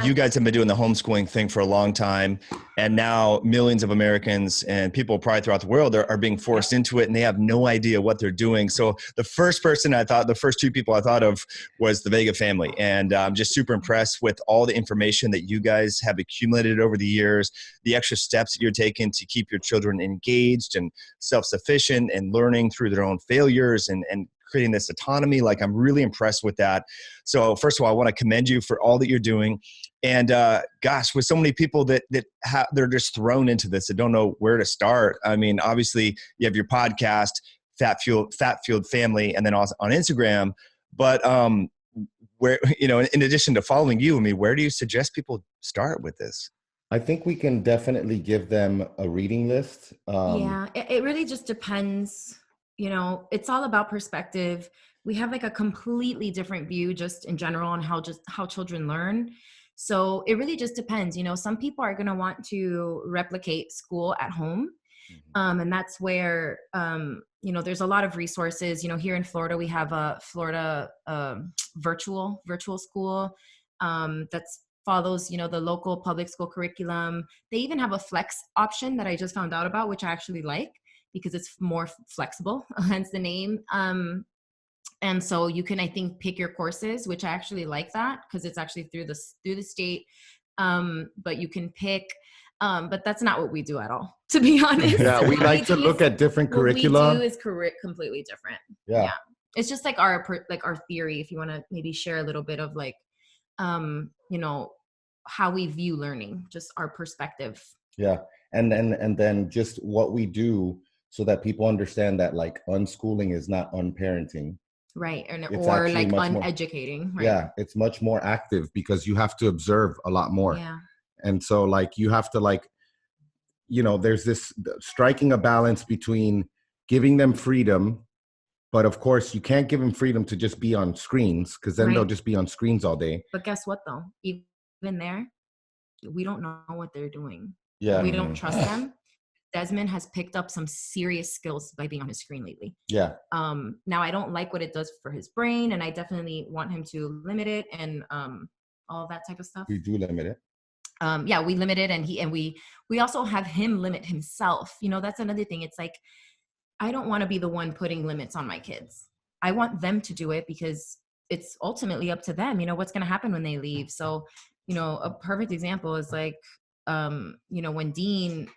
You guys have been doing the homeschooling thing for a long time, and now millions of Americans and people probably throughout the world are being forced into it, and they have no idea what they're doing. So the first two people I thought of was the Vega family, and I'm just super impressed with all the information that you guys have accumulated over the years, the extra steps that you're taking to keep your children engaged and self-sufficient and learning through their own failures and creating this autonomy. Like, I'm really impressed with that. So first of all, I want to commend you for all that you're doing. And gosh, with so many people they're just thrown into this, that don't know where to start. I mean, obviously you have your podcast, Fat Fueled Family, and then also on Instagram. But where, in addition to following you, I mean, where do you suggest people start with this? I think we can definitely give them a reading list. Yeah, it really just depends. It's all about perspective. We have like a completely different view just in general on how children learn. So it really just depends. Some people are going to want to replicate school at home. And that's where, there's a lot of resources. Here in Florida, we have a Florida virtual school that follows, the local public school curriculum. They even have a flex option that I just found out about, which I actually like, because it's more flexible, hence the name. And so you can, I think, pick your courses, which I actually like that, because it's actually through the state. But you can pick, but that's not what we do at all, to be honest. Yeah, we like to look at different curricula. What we do is completely different. Yeah. It's just like our theory, if you want to maybe share a little bit of like, how we view learning, just our perspective. Yeah. And then just what we do, so that people understand that like unschooling is not unparenting. Right. Or like uneducating. Right? Yeah. It's much more active because you have to observe a lot more. Yeah. And so like you have to there's this striking a balance between giving them freedom, but of course you can't give them freedom to just be on screens, because then they'll just be on screens all day. But guess what though? Even there, we don't know what they're doing. Yeah. We don't trust them. Desmond has picked up some serious skills by being on his screen lately. Yeah. Now I don't like what it does for his brain, and I definitely want him to limit it and all that type of stuff. We do limit it. Yeah, we limit it, and we also have him limit himself. That's another thing. It's like, I don't want to be the one putting limits on my kids. I want them to do it because it's ultimately up to them. What's going to happen when they leave. So, a perfect example is like, when Dean,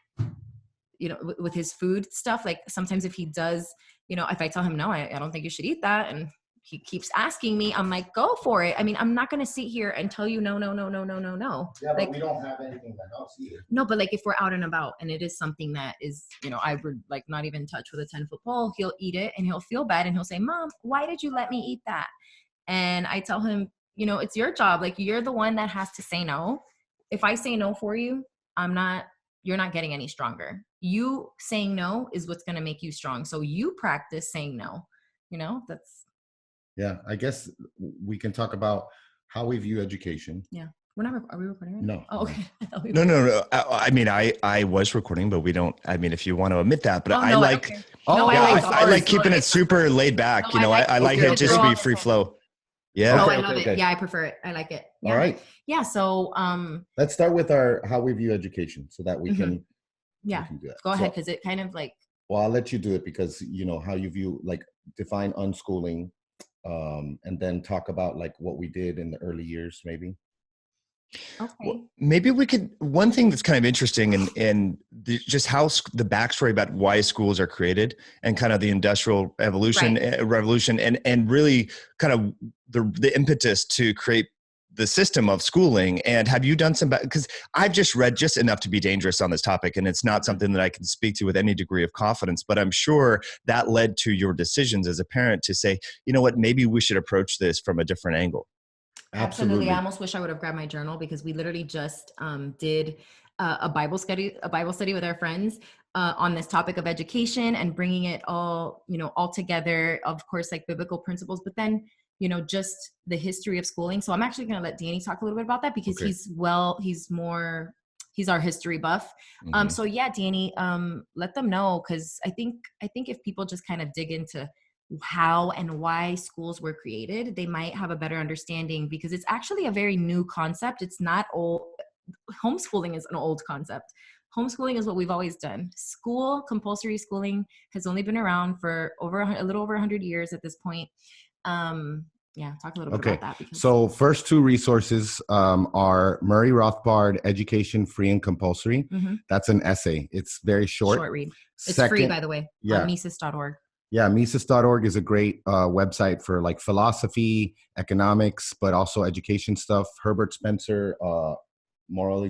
with his food stuff, like sometimes if he does, if I tell him, no, I don't think you should eat that, and he keeps asking me, I'm like, go for it. I mean, I'm not going to sit here and tell you, no. Yeah, like, but we don't have anything in the house either. No, but like if we're out and about and it is something that is, I would like not even touch with a 10-foot pole, he'll eat it and he'll feel bad and he'll say, Mom, why did you let me eat that? And I tell him, it's your job. Like, you're the one that has to say no. If I say no for you, you're not getting any stronger. You saying no is what's going to make you strong. So you practice saying no, that's. Yeah, I guess we can talk about how we view education. Yeah. Are we recording right? No. Oh, okay. No. I mean, I was recording, but we don't, I mean, if you want to admit that, but I like keeping it super laid back. I like it just to be free flow. Yeah. I love it. Yeah, I prefer it. I like it. Yeah. All right. Yeah. So, let's start with how we view education, so that we can. Yeah. We can do that. Go ahead. 'Cause it kind of like. Well, I'll let you do it, because how you view, like, define unschooling, and then talk about like what we did in the early years, maybe. Okay. Well, maybe we could, one thing that's kind of interesting and just how the backstory about why schools are created and kind of the industrial revolution and really kind of the impetus to create the system of schooling. And have you done some, because I've just read just enough to be dangerous on this topic, and it's not something that I can speak to with any degree of confidence, but I'm sure that led to your decisions as a parent to say, you know what, maybe we should approach this from a different angle. Absolutely. I almost wish I would have grabbed my journal, because we literally just did a Bible study with our friends on this topic of education and bringing it all together, of course, like biblical principles, but then, just the history of schooling. So I'm actually going to let Danny talk a little bit about that, because he's our history buff. So yeah, Danny, let them know. 'Cause I think if people just kind of dig into how and why schools were created, they might have a better understanding, because it's actually a very new concept. It's not old. Homeschooling is an old concept. Homeschooling is what we've always done. Compulsory schooling has only been around for a little over 100 years at this point. Yeah, talk a little bit about that. Because so first two resources are Murray Rothbard, Education Free and Compulsory. That's an essay. It's very short. Short read. It's free, by the way, on Mises.org. Yeah, Mises.org is a great website for like philosophy, economics, but also education stuff. Herbert Spencer, moral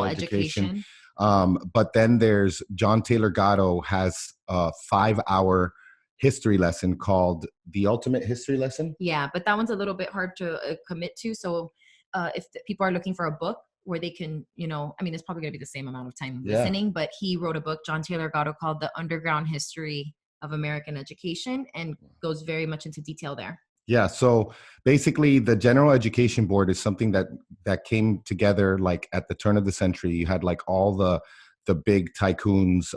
education. But then there's John Taylor Gatto has a 5-hour history lesson called The Ultimate History Lesson. Yeah, but that one's a little bit hard to commit to. So if people are looking for a book where they can, it's probably going to be the same amount of time listening, but he wrote a book, John Taylor Gatto, called The Underground History of American Education, and goes very much into detail there. Yeah. So basically the General Education Board is something that came together like at the turn of the century. You had like all the big tycoons,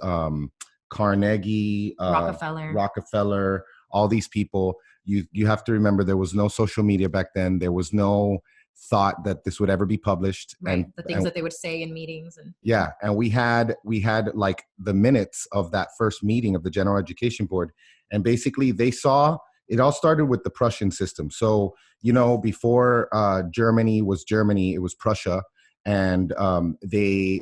Carnegie, Rockefeller, all these people. You have to remember there was no social media back then. There was no thought that this would ever be published. Right. The things that they would say in meetings. And we had like the minutes of that first meeting of the General Education Board. And basically they saw, it all started with the Prussian system. So, before Germany was Germany, it was Prussia. And they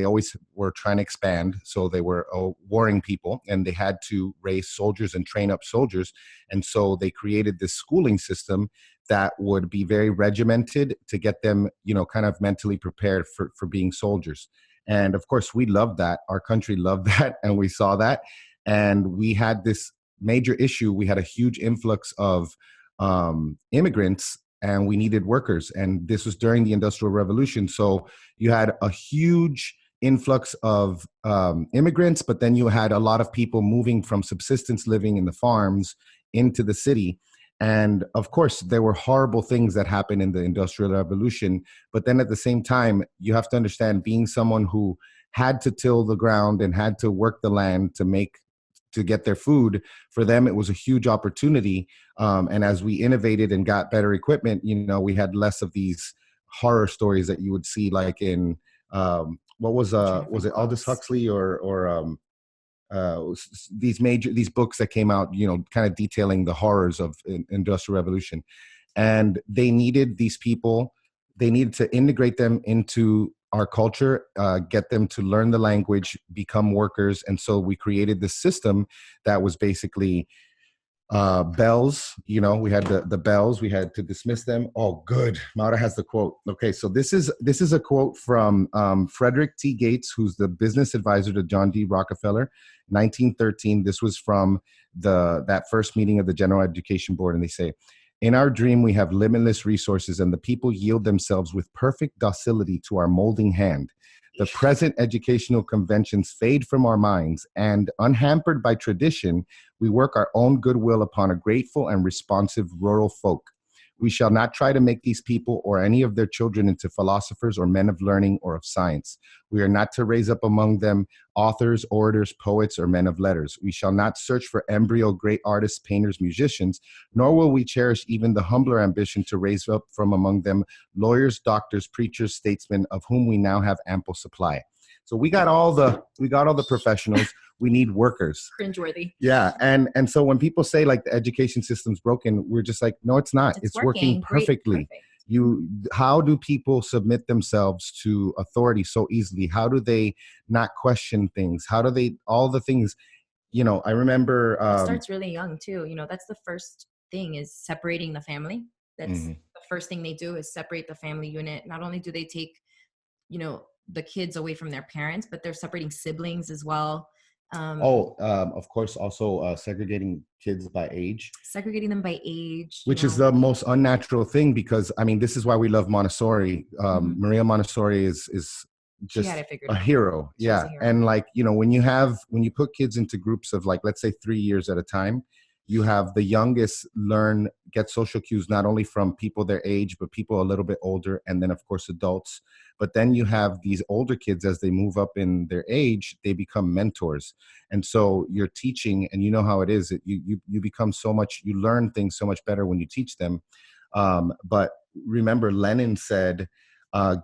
always were trying to expand. So they were warring people, and they had to raise soldiers and train up soldiers. And so they created this schooling system that would be very regimented to get them, kind of mentally prepared for being soldiers. And of course, we loved that. Our country loved that. And we saw that. And we had this major issue. We had a huge influx of immigrants, and we needed workers. And this was during the Industrial Revolution. So you had a huge influx of immigrants, but then you had a lot of people moving from subsistence living in the farms into the city. And of course, there were horrible things that happened in the Industrial Revolution. But then at the same time, you have to understand, being someone who had to till the ground and had to work the land to get their food, for them, it was a huge opportunity. And as we innovated and got better equipment, we had less of these horror stories that you would see, like in, was it Aldous Huxley or these books that came out, kind of detailing the horrors of Industrial Revolution. And they needed these people, they needed to integrate them into our culture, get them to learn the language, become workers. And so we created this system that was basically bells. We had the bells, we had to dismiss them. Oh, good. Maura has the quote. Okay, so this is a quote from Frederick T. Gates, who's the business advisor to John D. Rockefeller, 1913. This was from that first meeting of the General Education Board. And they say, "In our dream, we have limitless resources, and the people yield themselves with perfect docility to our molding hand. The present educational conventions fade from our minds, and unhampered by tradition, we work our own goodwill upon a grateful and responsive rural folk. We shall not try to make these people or any of their children into philosophers or men of learning or of science. We are not to raise up among them authors, orators, poets, or men of letters. We shall not search for embryo great artists, painters, musicians, nor will we cherish even the humbler ambition to raise up from among them lawyers, doctors, preachers, statesmen, of whom we now have ample supply." So we got all the professionals. We need workers. Cringeworthy. Yeah. And so when people say like the education system's broken, we're just like, no, it's not. It's working perfectly. Perfect. How do people submit themselves to authority so easily? How do they not question things? How do they, all the things, I remember. It starts really young too. That's the first thing, is separating the family. That's the first thing they do, is separate the family unit. Not only do they take, the kids away from their parents, but they're separating siblings as well. Of course, also segregating kids by age. Segregating them by age. Which is the most unnatural thing, because, this is why we love Montessori. Maria Montessori is just a hero. Yeah. And when you put kids into groups of, like, let's say 3 years at a time, You have the youngest get social cues, not only from people their age, but people a little bit older, and then of course adults. But then you have these older kids, as they move up in their age, they become mentors. And so you're teaching, and you know how it is, you become you learn things so much better when you teach them. But remember, Lenin said,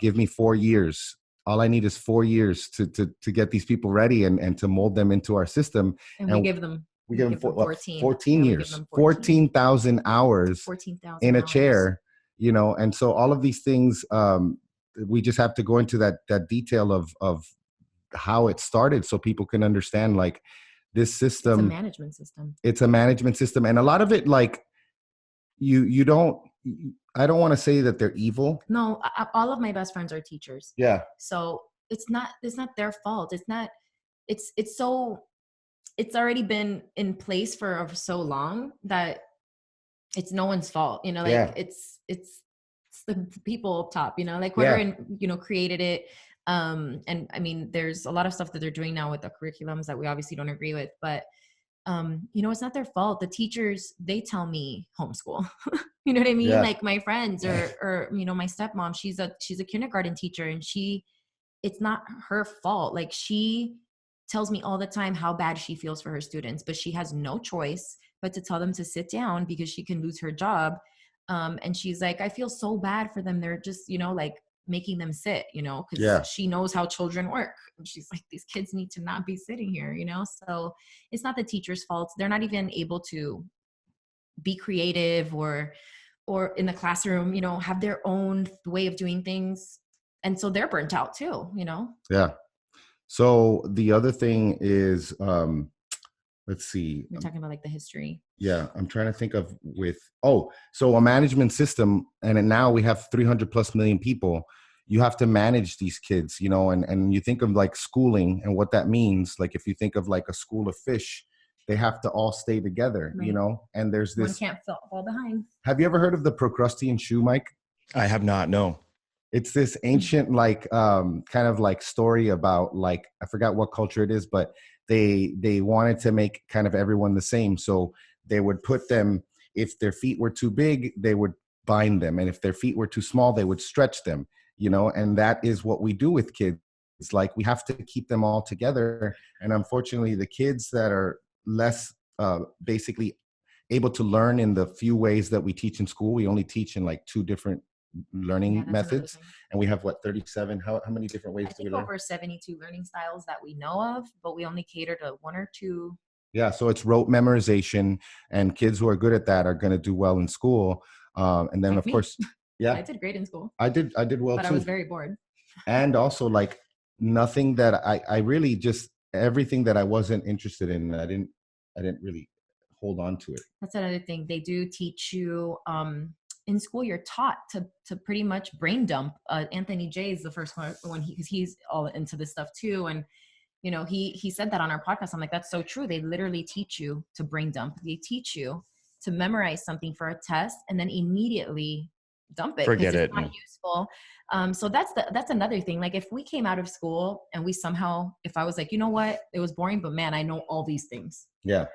give me 4 years. All I need is 4 years to get these people ready and to mold them into our system. And we give them 14 years, 14,000 hours 14,000 in a hours. chair, and so all of these things, we just have to go into that detail of how it started so people can understand, like, this system. It's a management system. It's a management system. And a lot of it, like, I don't want to say that they're evil. No, all of my best friends are teachers. Yeah. So it's not their fault. It's already been in place for so long that it's no one's fault. It's the people up top, like whoever, created it. And I mean, there's a lot of stuff that they're doing now with the curriculums that we obviously don't agree with, but it's not their fault. The teachers, they tell me homeschool. You know what I mean? Yeah. Like my friends or my stepmom, she's a kindergarten teacher, and it's not her fault. Like, she tells me all the time how bad she feels for her students, but she has no choice but to tell them to sit down because she can lose her job. And she's like, I feel so bad for them. They're just, like making them sit, because she knows how children work. And she's like, these kids need to not be sitting here, So it's not the teacher's fault. They're not even able to be creative or in the classroom, have their own way of doing things. And so they're burnt out too, Yeah. So the other thing is, let's see. We're talking about like the history. Yeah, I'm trying to think of so a management system, and now we have 300 plus million people. You have to manage these kids, and you think of like schooling and what that means. Like, if you think of like a school of fish, they have to all stay together, right. And there's this. One can't fall behind. Have you ever heard of the Procrustean shoe, Mike? I have not, no. It's this ancient, like, kind of like story about, like, I forgot what culture it is, but they wanted to make kind of everyone the same. So they would put them, if their feet were too big, they would bind them. And if their feet were too small, they would stretch them, and that is what we do with kids. It's like, we have to keep them all together. And unfortunately, the kids that are less basically able to learn in the few ways that we teach in school, we only teach in like 2 different learning methods, and we have 37 how many different ways do we learn? Over 72 learning styles that we know of, but we only cater to 1 or 2. Yeah, so it's rote memorization, and kids who are good at that are going to do well in school. And then, like of course, I did great in school. I did well but too. I was very bored. And also, like, nothing that I really, just everything that I wasn't interested in, I didn't really hold on to it. That's another thing. They do teach you in school. You're taught to pretty much brain dump. Anthony J is the first one because he's all into this stuff too. And he said that on our podcast. I'm like, that's so true. They literally teach you to brain dump. They teach you to memorize something for a test and then immediately dump it. Forget it. It's not useful. So that's another thing. Like, if we came out of school and we somehow, if I was like, you know what, it was boring, but man, I know all these things. Yeah.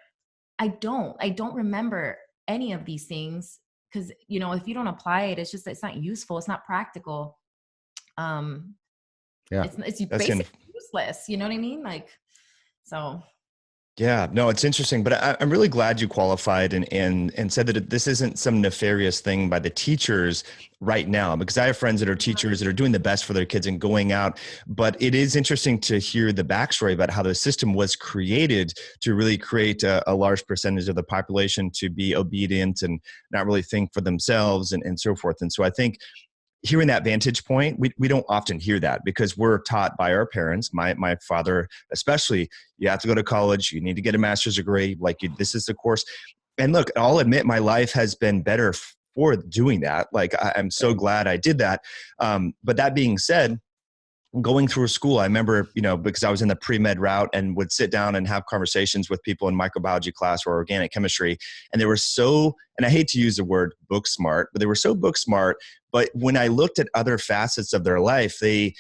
I don't remember any of these things because, if you don't apply it, it's not useful. It's not practical. Yeah. It's basically useless. You know what I mean? Like, so. Yeah, no, it's interesting, but I'm really glad you qualified and said that this isn't some nefarious thing by the teachers right now, because I have friends that are teachers that are doing the best for their kids and going out. But it is interesting to hear the backstory about how the system was created to really create a large percentage of the population to be obedient and not really think for themselves and so forth. And so I think hearing that vantage point, we don't often hear that because we're taught by our parents, my father especially, you have to go to college, you need to get a master's degree, this is the course. And look, I'll admit my life has been better for doing that. Like, I'm so glad I did that. But that being said, going through school, I remember, because I was in the pre-med route and would sit down and have conversations with people in microbiology class or organic chemistry. And they were so, and I hate to use the word book smart, but they were so book smart. But when I looked at other facets of their life, they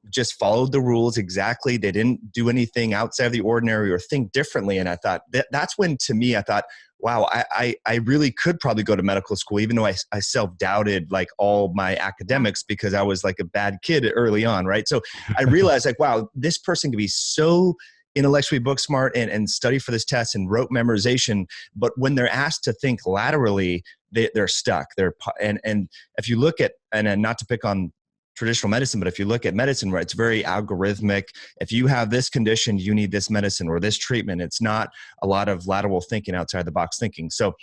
just followed the rules exactly. They didn't do anything outside of the ordinary or think differently. And I thought that's when, to me, I thought, wow, I really could probably go to medical school, even though I self-doubted like all my academics because I was like a bad kid early on, right? So I realized like, wow, this person could be so intellectually book smart and study for this test and rote memorization, but when they're asked to think laterally, they're stuck. And if you look at, and not to pick on traditional medicine, but if you look at medicine, where it's very algorithmic, if you have this condition, you need this medicine or this treatment. It's not a lot of lateral thinking, outside the box thinking. So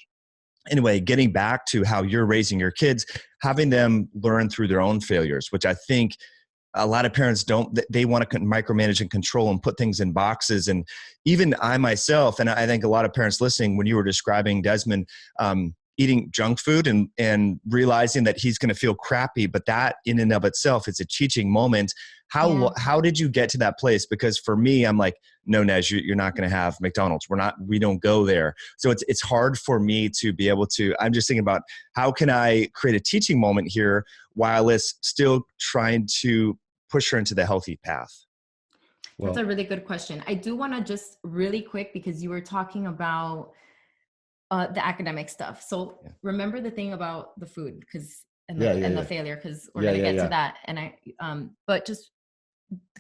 anyway, getting back to how you're raising your kids, having them learn through their own failures, which I think a lot of parents don't. They want to micromanage and control and put things in boxes. And even I myself, and I think a lot of parents listening, when you were describing Desmond, eating junk food and realizing that he's going to feel crappy, but that in and of itself is a teaching moment. How did you get to that place? Because for me, I'm like, no, Nez, you're not going to have McDonald's. We don't go there. So it's hard for me to be able to, I'm just thinking about how can I create a teaching moment here while it's still trying to push her into the healthy path? Well, that's a really good question. I do want to just really quick, because you were talking about the academic stuff. So remember the thing about the food, and the failure, because we're going to get to that. And but just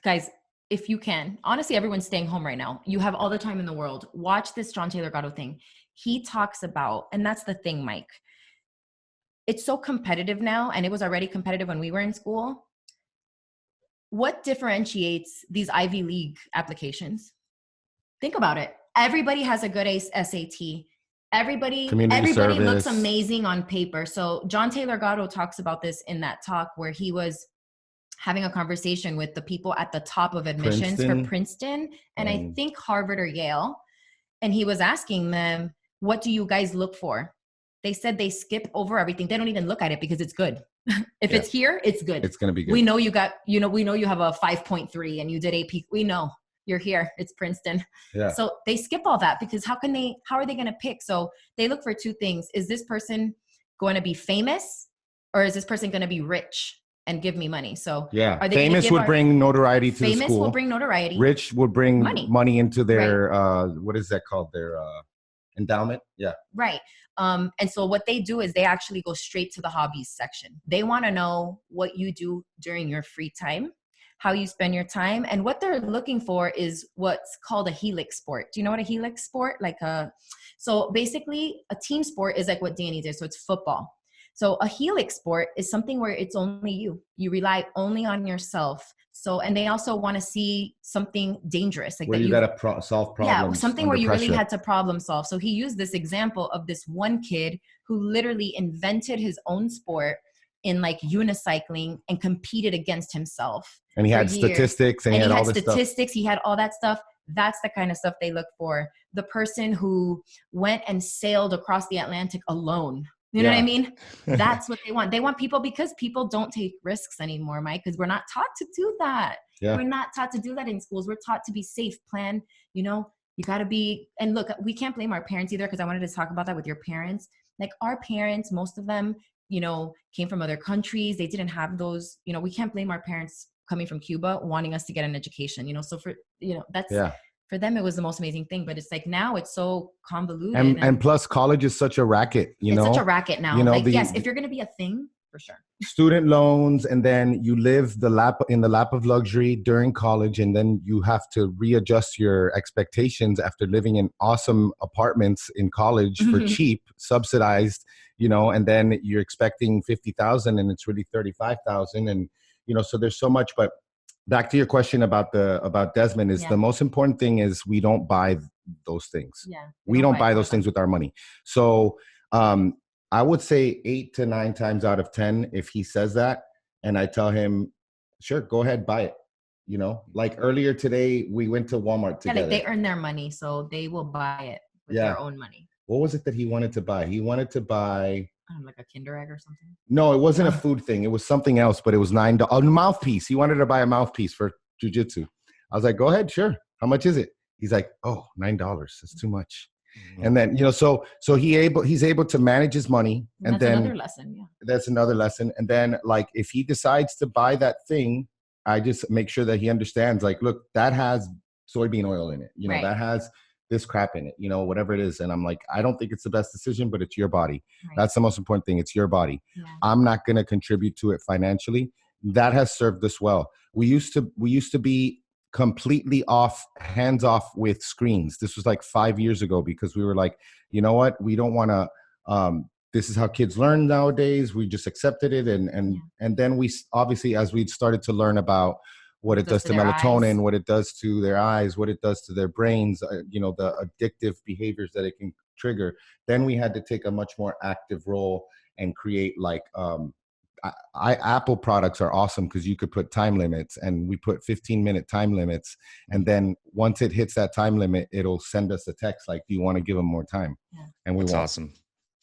guys, if you can, honestly, everyone's staying home right now. You have all the time in the world. Watch this John Taylor Gatto thing. He talks about, and that's the thing, Mike. It's so competitive now, and it was already competitive when we were in school. What differentiates these Ivy League applications? Think about it. Everybody has a good SAT. Everybody looks amazing on paper. So John Taylor Gatto talks about this in that talk where he was having a conversation with the people at the top of admissions for Princeton and I think Harvard or Yale. And he was asking them, what do you guys look for? They said they skip over everything. They don't even look at it because it's good. If it's here, it's good. It's going to be good. We know you have a 5.3 and you did AP. We know you're here. It's Princeton. Yeah. So they skip all that because how are they going to pick? So they look for two things. Is this person going to be famous or is this person going to be rich and give me money? So are they famous would bring notoriety to the school. Famous will bring notoriety. Rich would bring money into their, what is that called? Their endowment. Yeah. Right. And so what they do is they actually go straight to the hobbies section. They want to know what you do during your free time, how you spend your time. And what they're looking for is what's called a helix sport. Do you know what a helix sport? So basically a team sport is like what Danny did. So it's football. So a helix sport is something where it's only you. You rely only on yourself. So, and they also want to see something dangerous. Like where you got to solve problems. Yeah, something where you really had to problem solve. So he used this example of this one kid who literally invented his own sport in like unicycling and competed against himself. And he had statistics and he had all this statistics. He had all that stuff. That's the kind of stuff they look for. The person who went and sailed across the Atlantic alone. You know what I mean? That's what they want. They want people because people don't take risks anymore, Mike, because we're not taught to do that. Yeah. We're not taught to do that in schools. We're taught to be safe, plan, you got to be, and look, we can't blame our parents either, because I wanted to talk about that with your parents. Like our parents, most of them, came from other countries. They didn't have those, we can't blame our parents coming from Cuba wanting us to get an education, so for, that's, for them, it was the most amazing thing, but it's like now it's so convoluted. And plus college is such a racket, It's such a racket now. Yes, if you're going to be a thing, for sure. Student loans, and then you live in the lap of luxury during college, and then you have to readjust your expectations after living in awesome apartments in college for cheap, subsidized, and then you're expecting 50,000 and it's really 35,000. And, so there's so much, but back to your question about Desmond is the most important thing is we don't buy those things. Yeah, we don't buy those things with our money. So I would say 8 to 9 times out of 10, if he says that and I tell him, sure, go ahead, buy it. Like earlier today, we went to Walmart together. Yeah, like they earn their money, so they will buy it with their own money. What was it that he wanted to buy? He wanted to buy... like a Kinder Egg or something? No, it wasn't a food thing. It was something else, but it was $9. A mouthpiece. He wanted to buy a mouthpiece for jiu-jitsu. I was like, go ahead, sure. How much is it? He's like, oh, $9. That's too much. Mm-hmm. And then, so he's able to manage his money. And that's then another lesson. Yeah. That's another lesson. And then like, if he decides to buy that thing, I just make sure that he understands, like, look, that has soybean oil in it. You know, Right. that has this crap in it, you know, whatever it is. And I'm like, I don't think it's the best decision, but it's your body. Right. That's the most important thing. It's your body. Yeah. I'm not going to contribute to it financially. That has served us well. We used to be completely hands off with screens. This was like 5 years ago, because we were like, you know what? We don't want to, this is how kids learn nowadays. We just accepted it. And then we, obviously, as we started to learn about what it does to melatonin, what it does to their eyes, what it does to their brains, you know, the addictive behaviors that it can trigger. Then we had to take a much more active role and create like, Apple products are awesome because you could put time limits, and we put 15-minute time limits. And then once it hits that time limit, it'll send us a text like, do you want to give them more time? Yeah. And That's awesome.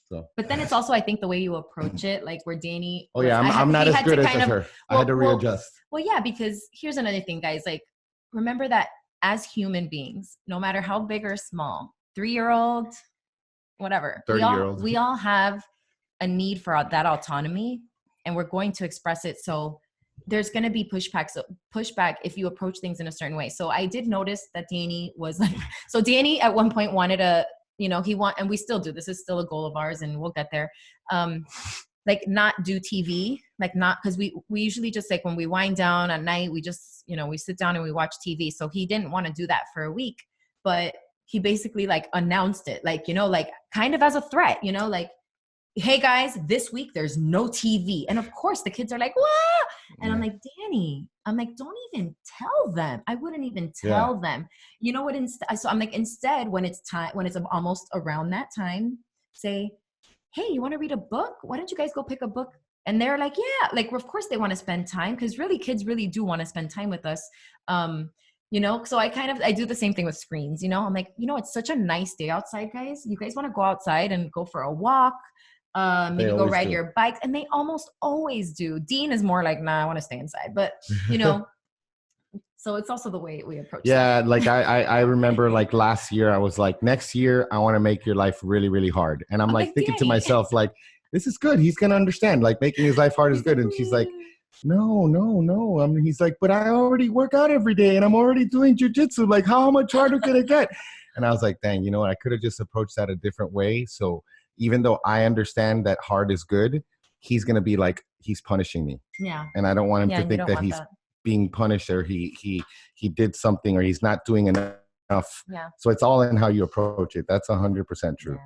So. But then it's also, I think, the way you approach it, like where Danny. Oh yeah, I'm not as good as her. I had to readjust. Well, yeah, because here's another thing, guys. Like, remember that as human beings, no matter how big or small, 3-year-old, whatever, 30-year-old, we all have a need for that autonomy, and we're going to express it. So there's going to be pushback if you approach things in a certain way. So I did notice that Danny was like, so Danny at one point wanted a, you know, and we still do, this is still a goal of ours and we'll get there. Like not do TV, like not, cause we usually just like when we wind down at night, we just, you know, we sit down and we watch TV. So he didn't want to do that for a week, but he basically like announced it, like, you know, like kind of as a threat, you know, like, hey guys, this week there's no TV. And of course the kids are like, what? And I'm like, Danny, I'm like, don't even tell them. I wouldn't even tell them. You know what? So I'm like, instead, when it's time, when it's almost around that time, say, hey, you want to read a book? Why don't you guys go pick a book? And they're like, yeah, like, of course they want to spend time, because really kids really do want to spend time with us. You know, so I do the same thing with screens, you know, I'm like, you know, it's such a nice day outside, guys. You guys want to go outside and go for a walk, maybe go ride your bikes. And they almost always do. Dean is more like, nah, I want to stay inside, but you know, so it's also the way we approach that. Like I remember like last year, I was like, next year, I want to make your life really, really hard. And I'm like thinking to myself, like, this is good. He's going to understand, like making his life hard is good. And she's like, no. I mean, he's like, but I already work out every day and I'm already doing jujitsu. Like, how much harder can it get? And I was like, dang, you know what? I could have just approached that a different way. So even though I understand that hard is good, he's going to be like, he's punishing me. Yeah. And I don't want him to think that he's being punished, or he did something, or he's not doing enough. Yeah. So it's all in how you approach it. That's 100% true. Yeah.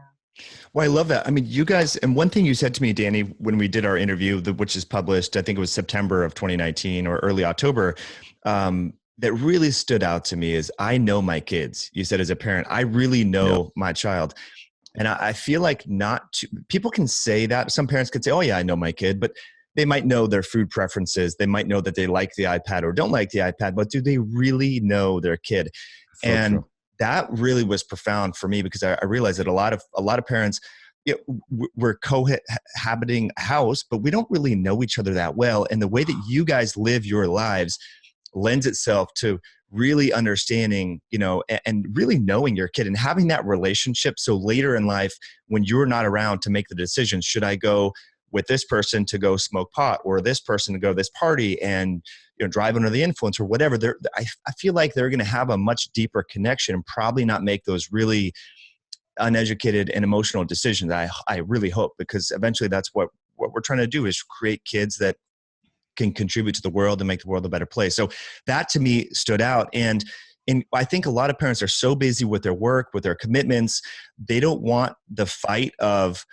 Well, I love that. I mean, you guys, and one thing you said to me, Danny, when we did our interview, which is published, I think it was September of 2019 or early October, that really stood out to me is, I know my kids. You said as a parent, I really know my child. And I feel like people can say that. Some parents could say, oh yeah, I know my kid, but they might know their food preferences. They might know that they like the iPad or don't like the iPad, but do they really know their kid? So and true. That really was profound for me, because I realized that a lot of parents, we're cohabiting a house, but we don't really know each other that well. And the way that you guys live your lives lends itself to really understanding, you know, and really knowing your kid and having that relationship. So later in life, when you're not around to make the decision, should I go with this person to go smoke pot, or this person to go to this party and, you know, drive under the influence or whatever, I feel like they're going to have a much deeper connection and probably not make those really uneducated and emotional decisions. I really hope, because eventually that's what we're trying to do, is create kids that can contribute to the world and make the world a better place. So that to me stood out. And I think a lot of parents are so busy with their work, with their commitments, they don't want the fight of,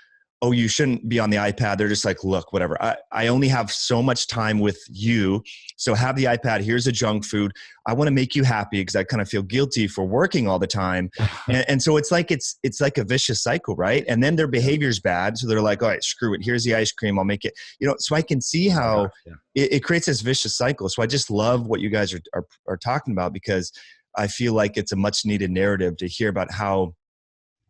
oh, you shouldn't be on the iPad. They're just like, look, whatever. I only have so much time with you. So have the iPad. Here's the junk food. I want to make you happy, because I kind of feel guilty for working all the time. And so it's like a vicious cycle, right? And then their behavior's bad. So they're like, all right, screw it. Here's the ice cream. I'll make it, you know, so I can see how it creates this vicious cycle. So I just love what you guys are talking about, because I feel like it's a much needed narrative to hear about how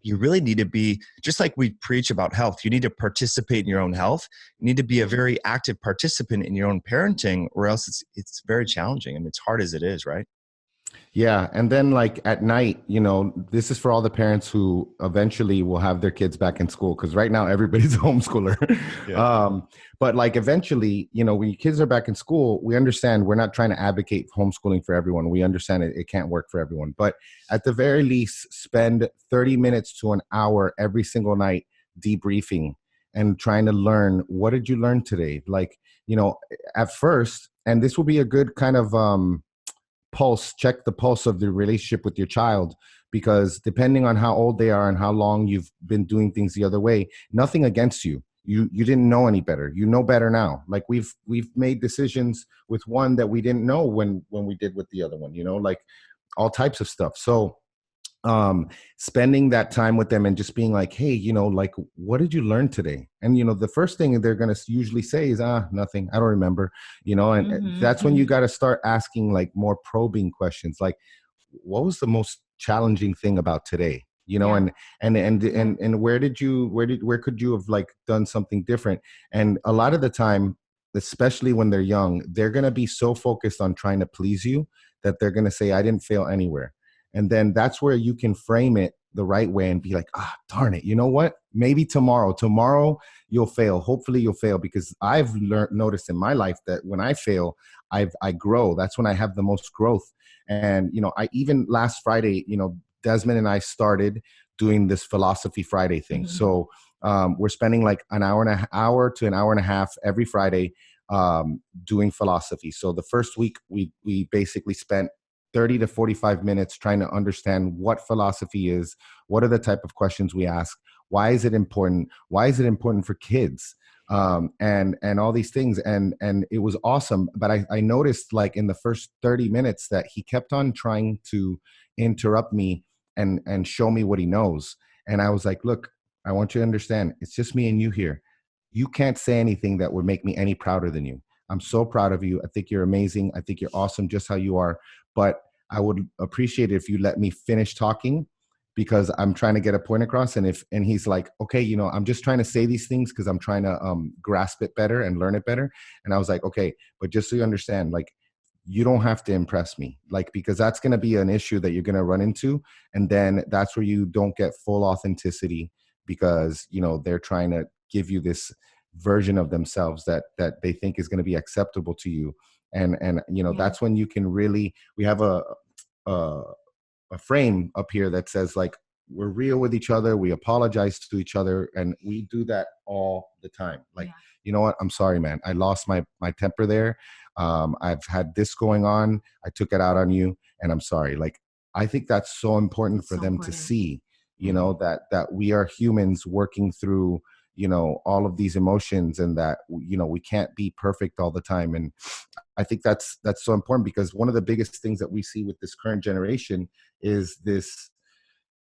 you really need to be, just like we preach about health, you need to participate in your own health. You need to be a very active participant in your own parenting, or else it's very challenging. I mean, it's hard as it is, right? Yeah. And then like at night, this is for all the parents who eventually will have their kids back in school. Cause right now everybody's a homeschooler. Yeah. But like eventually, when your kids are back in school, we understand we're not trying to advocate homeschooling for everyone. We understand it can't work for everyone. But at the very least, spend 30 minutes to an hour every single night debriefing and trying to learn, what did you learn today? Like, at first, and this will be a good kind of check the pulse of the relationship with your child, because depending on how old they are and how long you've been doing things the other way, nothing against you. You didn't know any better. You know better now. Like we've made decisions with one that we didn't know when we did with the other one, like all types of stuff. So spending that time with them and just being like, hey, like, what did you learn today? And, the first thing they're going to usually say is, nothing, I don't remember, and that's when you got to start asking like more probing questions. Like, what was the most challenging thing about today? And where could you have like done something different? And a lot of the time, especially when they're young, they're going to be so focused on trying to please you that they're going to say, I didn't fail anywhere. And then that's where you can frame it the right way and be like, darn it. You know what? Maybe tomorrow you'll fail. Hopefully you'll fail, because I've noticed in my life that when I fail, I grow. That's when I have the most growth. And, I even last Friday, Desmond and I started doing this Philosophy Friday thing. Mm-hmm. So we're spending like an hour to an hour and a half every Friday doing philosophy. So the first week we basically spent 30 to 45 minutes trying to understand what philosophy is, what are the type of questions we ask, why is it important, for kids, and all these things. And it was awesome. But I noticed like in the first 30 minutes that he kept on trying to interrupt me and show me what he knows. And I was like, look, I want you to understand, it's just me and you here. You can't say anything that would make me any prouder than you. I'm so proud of you. I think you're amazing. I think you're awesome just how you are. But I would appreciate it if you let me finish talking, because I'm trying to get a point across. And he's like, okay, I'm just trying to say these things because I'm trying to grasp it better and learn it better. And I was like, okay, but just so you understand, like, you don't have to impress me, like, because that's going to be an issue that you're going to run into. And then that's where you don't get full authenticity, because, they're trying to give you this version of themselves that they think is going to be acceptable to you. And that's when you can really, we have a frame up here that says like, we're real with each other. We apologize to each other. And we do that all the time. Like, you know what? I'm sorry, man. I lost my temper there. I've had this going on. I took it out on you and I'm sorry. Like, I think that's so important for them to see, that we are humans working through, all of these emotions, and that, we can't be perfect all the time. And I think that's so important, because one of the biggest things that we see with this current generation is this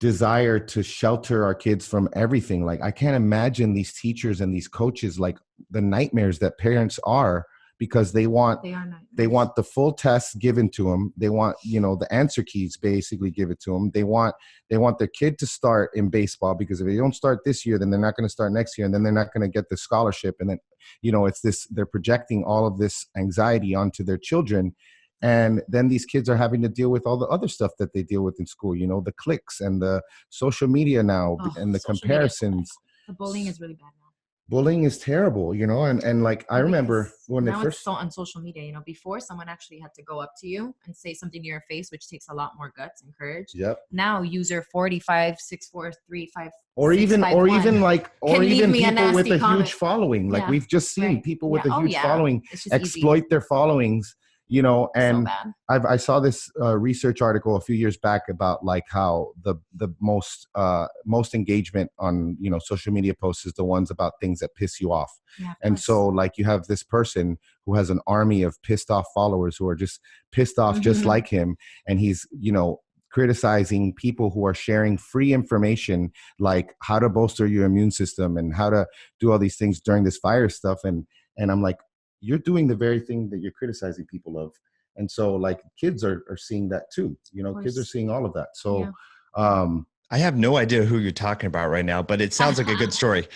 desire to shelter our kids from everything. Like, I can't imagine these teachers and these coaches, like the nightmares that parents are, because they want the full test given to them. They want, the answer keys basically give it to them. They want their kid to start in baseball, because if they don't start this year, then they're not going to start next year. And then they're not going to get the scholarship. And then, it's this, they're projecting all of this anxiety onto their children. And then these kids are having to deal with all the other stuff that they deal with in school, the cliques and the social media now, and the comparisons. The bullying is really bad now. Bullying is terrible, and like, I remember when they first, it's so on social media, before someone actually had to go up to you and say something to your face, which takes a lot more guts and courage. Yep. Now user 456435 or even people with a huge following. Like, we've just seen people with a huge following exploit their followings, and so I saw this research article a few years back about like how the most engagement on, social media posts is the ones about things that piss you off. Yeah, and so like, you have this person who has an army of pissed off followers who are just pissed off just like him. And he's, criticizing people who are sharing free information, like how to bolster your immune system and how to do all these things during this virus stuff. And I'm like, you're doing the very thing that you're criticizing people of. And so like, kids are seeing that too, kids are seeing all of that. So I have no idea who you're talking about right now, but it sounds like a good story.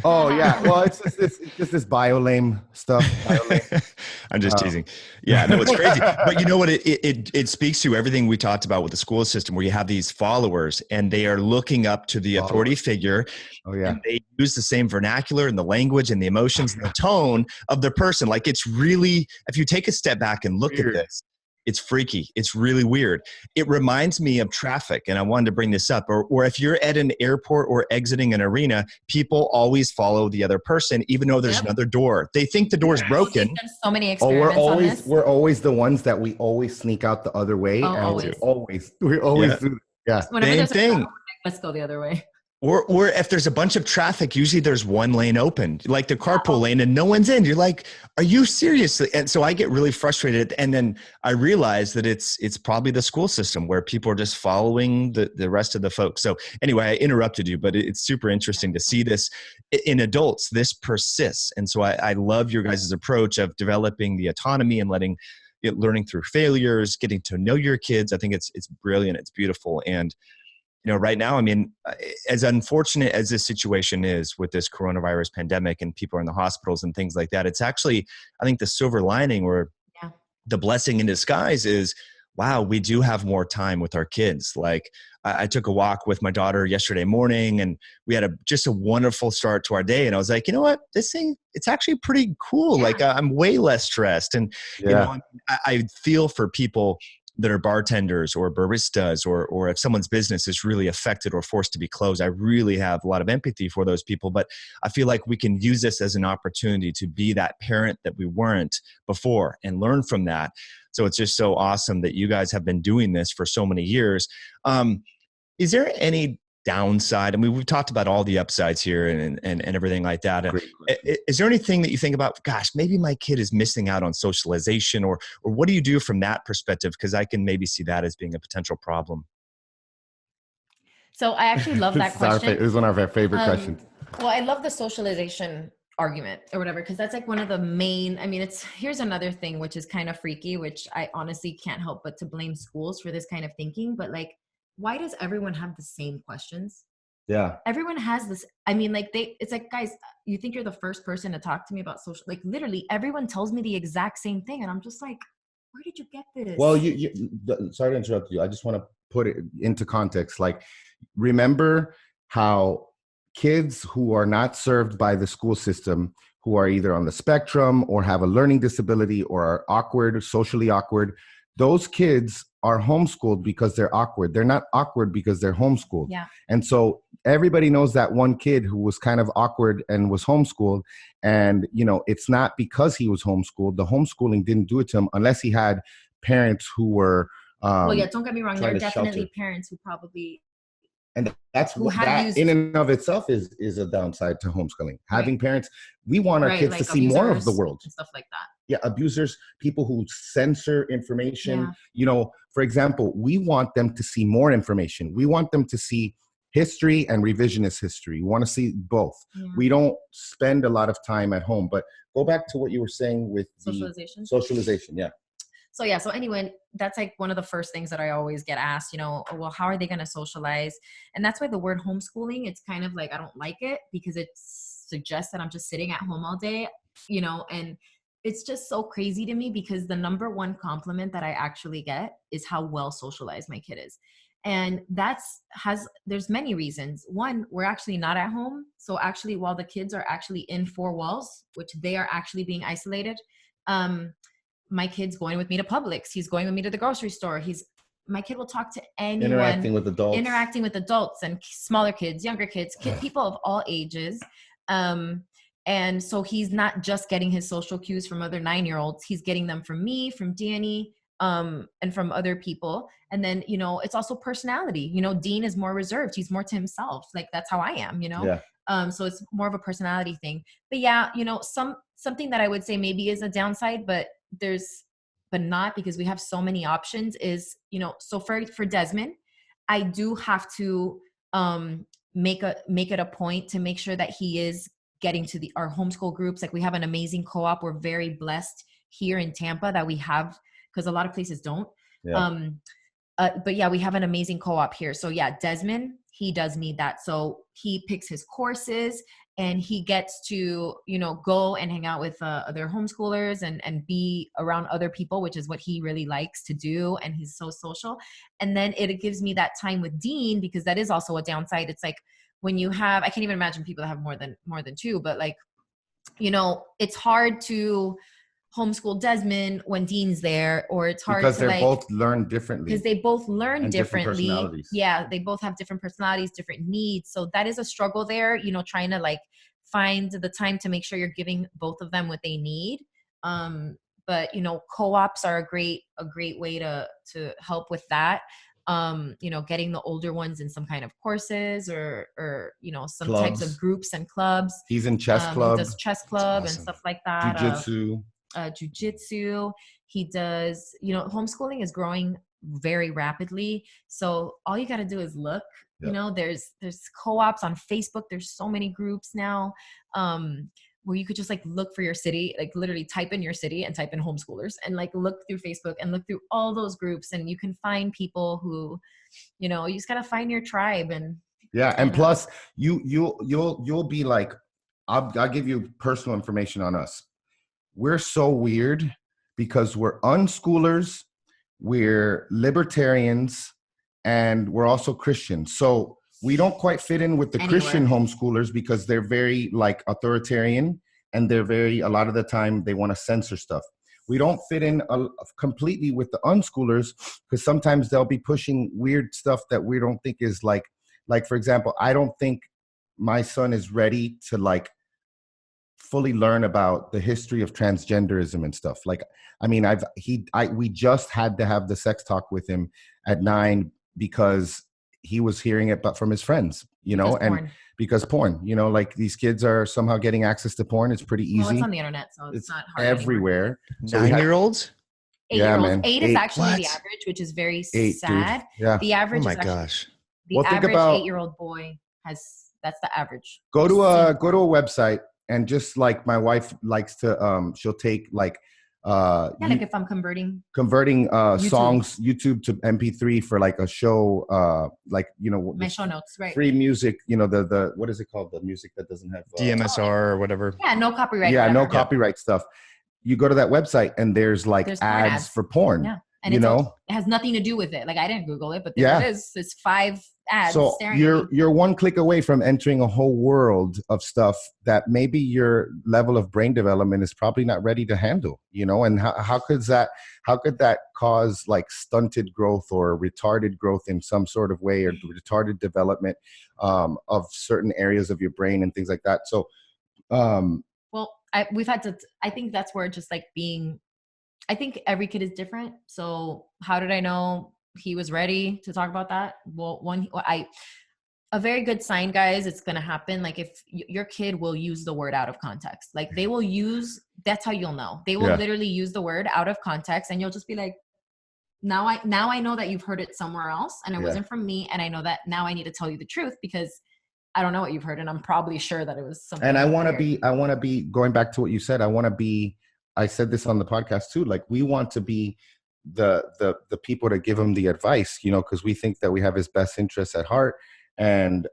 Oh yeah. Well, it's just this bio lame stuff. Bio lame. I'm just teasing. Yeah, no, it's crazy. But you know what? It speaks to everything we talked about with the school system, where you have these followers and they are looking up to the authority figure. Oh yeah. And they use the same vernacular and the language and the emotions and the tone of the person. Like, it's really, if you take a step back and look at this, it's freaky. It's really weird. It reminds me of traffic. And I wanted to bring this up. Or if you're at an airport or exiting an arena, people always follow the other person, even though there's another door. They think the door is broken. There's so many experiments we're always the ones that we always sneak out the other way. Oh, and we always do. Yeah. Whenever Same thing. Let's go the other way. Or if there's a bunch of traffic, usually there's one lane open, like the carpool lane, and no one's in. You're like, are you serious? And so I get really frustrated. And then I realize that it's probably the school system where people are just following the rest of the folks. So anyway, I interrupted you, but it's super interesting to see this in adults. This persists. And so I love your guys' approach of developing the autonomy and learning through failures, getting to know your kids. I think it's brilliant. It's beautiful. And right now, I mean, as unfortunate as this situation is with this coronavirus pandemic and people are in the hospitals and things like that, it's actually, I think, the silver lining or the blessing in disguise is, wow, we do have more time with our kids. Like, I took a walk with my daughter yesterday morning and we had just a wonderful start to our day. And I was like, you know what, this thing, it's actually pretty cool. Like, I'm way less stressed. And, I feel for people that are bartenders or baristas, or if someone's business is really affected or forced to be closed. I really have a lot of empathy for those people, but I feel like we can use this as an opportunity to be that parent that we weren't before and learn from that. So it's just so awesome that you guys have been doing this for so many years. Is there any downside? I mean, we've talked about all the upsides here and everything like that. Is there anything that you think about, gosh, maybe my kid is missing out on socialization, or what do you do from that perspective? Because I can maybe see that as being a potential problem. So I actually love that question. It was one of our favorite questions. Well, I love the socialization argument or whatever, because that's like one of the main, I mean, here's another thing, which is kind of freaky, which I honestly can't help but to blame schools for this kind of thinking. But like, why does everyone have the same questions? Yeah. Everyone has this. I mean, like it's like, guys, you think you're the first person to talk to me about social, like literally everyone tells me the exact same thing. And I'm just like, where did you get this? Well, sorry to interrupt you. I just want to put it into context. Like, remember how kids who are not served by the school system, who are either on the spectrum or have a learning disability or are awkward, socially awkward, those kids are homeschooled because they're awkward. They're not awkward because they're homeschooled. Yeah. And so everybody knows that one kid who was kind of awkward and was homeschooled. And, it's not because he was homeschooled. The homeschooling didn't do it to him unless he had parents who were. Well, yeah, don't get me wrong. There are definitely parents who probably. And that in and of itself is a downside to homeschooling. Having parents, we want our kids to see more of the world. And stuff like that. Yeah, abusers, people who censor information. For example, we want them to see more information. We want them to see history and revisionist history. We want to see both. Yeah. We don't spend a lot of time at home. But go back to what you were saying with socialization. Yeah. So anyway, that's like one of the first things that I always get asked, well, how are they going to socialize? And that's why the word homeschooling, it's kind of like, I don't like it because it suggests that I'm just sitting at home all day, and it's just so crazy to me because the number one compliment that I actually get is how well socialized my kid is. And there's many reasons. One, we're actually not at home. So actually, while the kids are actually in four walls, which they are actually being isolated, my kid's going with me to Publix. He's going with me to the grocery store. My kid will talk to anyone. Interacting with adults and smaller kids, younger kids, people of all ages. And so he's not just getting his social cues from other 9-year-olds. He's getting them from me, from Danny, and from other people. And then, it's also personality. Dean is more reserved. He's more to himself. Like, that's how I am, Yeah. So it's more of a personality thing. But yeah, something that I would say maybe is a downside, but not, because we have so many options, is, so for Desmond, I do have to make it a point to make sure that he is getting to our homeschool groups. Like, we have an amazing co-op. We're very blessed here in Tampa that we have, because a lot of places don't. Yeah. But yeah, we have an amazing co-op here. So yeah, Desmond, he does need that. So he picks his courses and he gets to, you know, go and hang out with other homeschoolers and be around other people, which is what he really likes to do. And he's so social. And then it gives me that time with Dean, because that is also a downside. It's like when you have, I can't even imagine people that have more than two, but like, you know, it's hard to homeschool Desmond when Dean's there, or it's hard because to they both learn differently. Because they both learn and differently. Yeah, they both have different personalities, different needs. So that is a struggle there, you know, trying to like find the time to make sure you're giving both of them what they need. But you know, co-ops are a great way to help with that. You know, getting the older ones in some kind of courses or you know, some clubs. Types of groups and clubs. He's in chess club. He does chess club awesome. And stuff like that. Jujitsu. He does, you know, homeschooling is growing very rapidly. So all you got to do is look, you know, there's co-ops on Facebook. There's so many groups now, where you could just like look for your city, like literally type in your city and type in homeschoolers and like look through Facebook and look through all those groups, and you can find people who, you know, you just got to find your tribe. And and plus you'll be like, I'll give you personal information on us. We're so weird because we're unschoolers, we're libertarians, and we're also Christians. So we don't quite fit in with the Christian homeschoolers because they're very like authoritarian, and they're very, a lot of the time they want to censor stuff. We don't fit in completely with the unschoolers because sometimes they'll be pushing weird stuff that we don't think is like for example, I don't think my son is ready to like fully learn about the history of transgenderism and stuff. Like, I mean, we just had to have the sex talk with him at 9 because he was hearing it, but from his friends, you know, because porn, you know, like these kids are somehow getting access to porn. It's pretty easy. Well, it's on the internet, so it's not hard everywhere. So 9-year-olds? 8-year-olds. Man. 8 is actually the average, which is very 8, sad. Dude. Yeah. The average oh my is actually, gosh. the average 8-year-old boy that's the average. Go to a website, and just like my wife likes to, she'll take like, like if I'm converting YouTube. Songs, YouTube to MP3 for like a show, like, you know, my show notes, right? Free music, you know, the what is it called? The music that doesn't have DMSR or whatever. Yeah, no copyright. Yeah, no copyright stuff. You go to that website and there's like ads for porn. Yeah. And you know, it has nothing to do with it. Like I didn't Google it, but there it is. It's 5 ads. So you're one click away from entering a whole world of stuff that maybe your level of brain development is probably not ready to handle, you know. And how could that cause like stunted growth or retarded growth in some sort of way, or retarded development of certain areas of your brain and things like that. So well, we've had to, I think that's where just like I think every kid is different. So how did I know he was ready to talk about that? Well, a very good sign, guys, it's going to happen. Like if your kid will use the word out of context, like they will that's how you'll know. They will literally use the word out of context, and you'll just be like, now I know that you've heard it somewhere else and it wasn't from me. And I know that now I need to tell you the truth because I don't know what you've heard. And I'm probably sure that it was something. And I want to be going back to what you said. I said this on the podcast too. Like we want to be the people to give him the advice, you know, because we think that we have his best interests at heart. And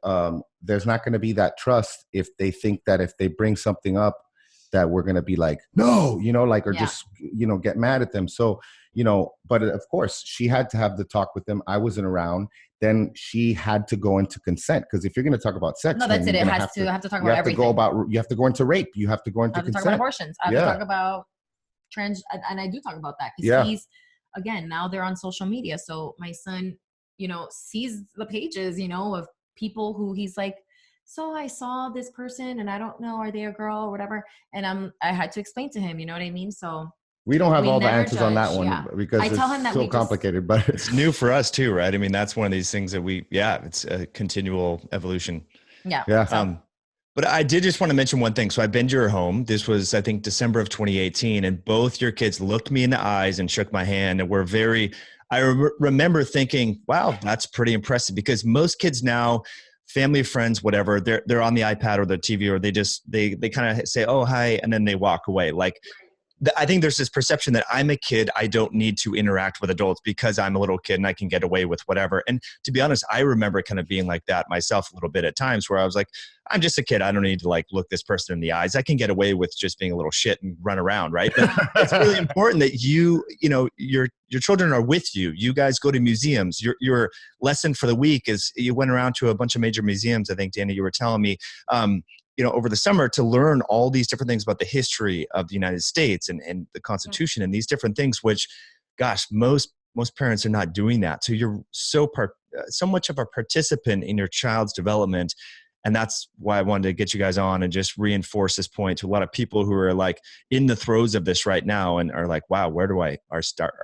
there's not going to be that trust if they think that if they bring something up that we're going to be like, no, you know, like, or just, you know, get mad at them. So, you know, but of course she had to have the talk with them. I wasn't around. Then she had to go into consent. Because if you're going to talk about sex, no, that's it. It has to talk about everything. You have to go into rape. You have to go into consent. Talk about abortions. I have to talk about trans, and I do talk about that because he's, again, now they're on social media. So my son, you know, sees the pages, you know, of people who he's like, so I saw this person and I don't know, are they a girl or whatever? And I had to explain to him, you know what I mean? So we don't have all the answers on that one because I tell him that so complicated, but it's new for us too, right? I mean, that's one of these things that it's a continual evolution. Yeah. But I did just want to mention one thing. So I've been to your home. This was, I think, December of 2018. And both your kids looked me in the eyes and shook my hand and were I remember thinking, wow, that's pretty impressive, because most kids now, family, friends, whatever, they're on the iPad or the TV, or they kind of say, oh, hi, and then they walk away. Like I think there's this perception that I'm a kid, I don't need to interact with adults because I'm a little kid and I can get away with whatever. And to be honest, I remember kind of being like that myself a little bit at times, where I was like, I'm just a kid. I don't need to like look this person in the eyes. I can get away with just being a little shit and run around, right? But it's really important that you know, your children are with you. You guys go to museums. Your lesson for the week is you went around to a bunch of major museums. I think, Danny, you were telling me, you know, over the summer to learn all these different things about the history of the United States and the Constitution and these different things, which, gosh, most parents are not doing that. So you're so much of a participant in your child's development. And that's why I wanted to get you guys on and just reinforce this point to a lot of people who are like in the throes of this right now and are like, wow, where do I start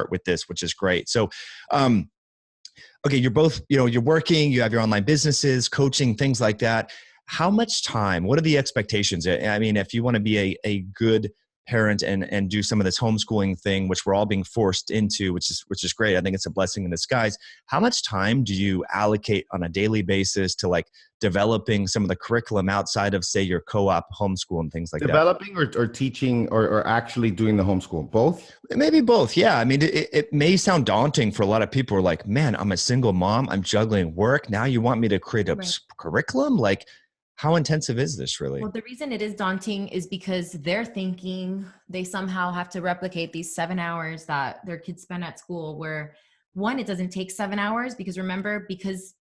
with this, which is great. So, okay, you're both, you know, you're working, you have your online businesses, coaching, things like that. How much time, what are the expectations? I mean, if you want to be a good parent and do some of this homeschooling thing, which we're all being forced into, which is great. I think it's a blessing in disguise. How much time do you allocate on a daily basis to like developing some of the curriculum outside of, say, your co-op homeschool and things like developing that? Or teaching or actually doing the homeschool? Both? Maybe both. Yeah. I mean, it may sound daunting for a lot of people who are like, man, I'm a single mom. I'm juggling work. Now you want me to create a curriculum? Like, how intensive is this really? Well, the reason it is daunting is because they're thinking they somehow have to replicate these 7 hours that their kids spend at school, where one, it doesn't take 7 hours because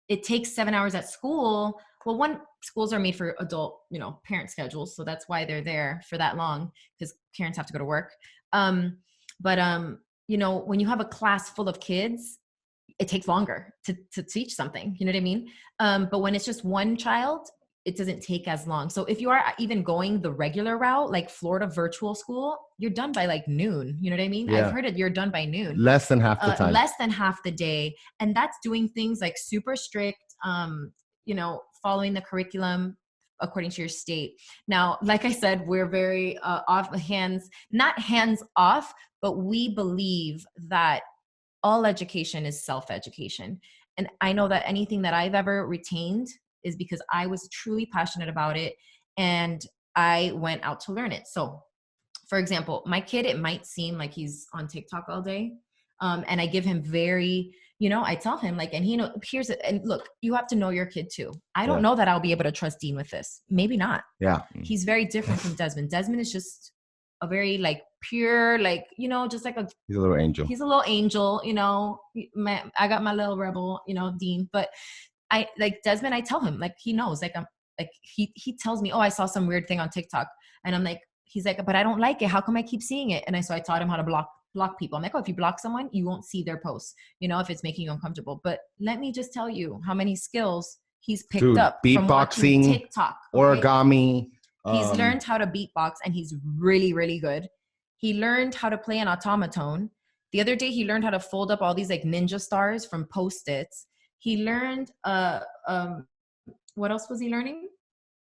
it takes 7 hours at school. Well, one, schools are made for adult, you know, parent schedules. So that's why they're there for that long, because parents have to go to work. You know, when you have a class full of kids, it takes longer to teach something, you know what I mean? But when it's just one child, it doesn't take as long. So if you are even going the regular route, like Florida virtual school, you're done by like noon. You know what I mean? Yeah. I've heard it. You're done by noon. Less than half the time. Less than half the day. And that's doing things like super strict, you know, following the curriculum according to your state. Now, like I said, we're very not hands off, but we believe that all education is self-education. And I know that anything that I've ever retained is because I was truly passionate about it and I went out to learn it. So for example, my kid, it might seem like he's on TikTok all day. And I give him you know, I tell him like, and he here's it. And look, you have to know your kid too. I don't know that I'll be able to trust Dean with this. Maybe not. Yeah. He's very different from Desmond. Desmond is just a very like pure, like, you know, just like he's a little angel. He's a little angel, you know, I got my little rebel, you know, Dean, but I like Desmond, I tell him like, he knows, like, I'm like, he tells me, oh, I saw some weird thing on TikTok. And I'm like, he's like, but I don't like it. How come I keep seeing it? And so I taught him how to block people. I'm like, oh, if you block someone, you won't see their posts, you know, if it's making you uncomfortable. But let me just tell you how many skills he's picked up from watching TikTok. Okay? Origami. He's learned how to beatbox and he's really, really good. He learned how to play an automaton. The other day, he learned how to fold up all these like ninja stars from Post-its. He learned, what else was he learning?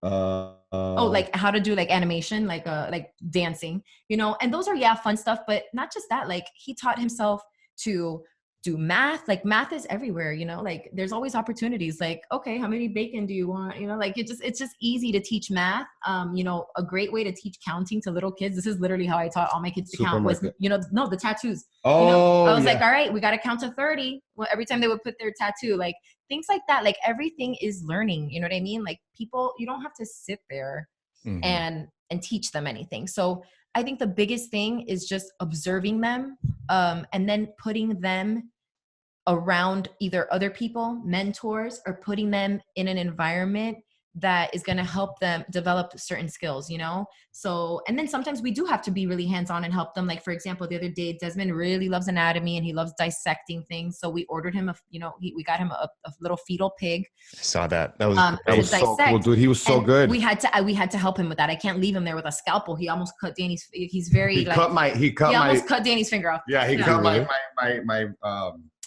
Like how to do like animation, like dancing, you know, and those are, fun stuff, but not just that, like he taught himself to do math. Like math is everywhere, you know, like there's always opportunities. Like, okay, how many bacon do you want? You know, like it's just easy to teach math. You know, a great way to teach counting to little kids. This is literally how I taught all my kids to count was, you know, the tattoos. Oh, you know? I was like, all right, we got to count to 30. Well, every time they would put their tattoo, like things like that, like everything is learning, you know what I mean? Like people, you don't have to sit there and teach them anything. So I think the biggest thing is just observing them, and then putting them around either other people, mentors, or putting them in an environment that is going to help them develop certain skills, you know? So, and then sometimes we do have to be really hands-on and help them. Like, for example, the other day, Desmond really loves anatomy and he loves dissecting things. So we ordered him we got him a little fetal pig. I saw that. That was so cool, dude. He was so good. We had to help him with that. I can't leave him there with a scalpel. He almost cut Danny's, he's very he almost cut Danny's finger off. Yeah, he cut my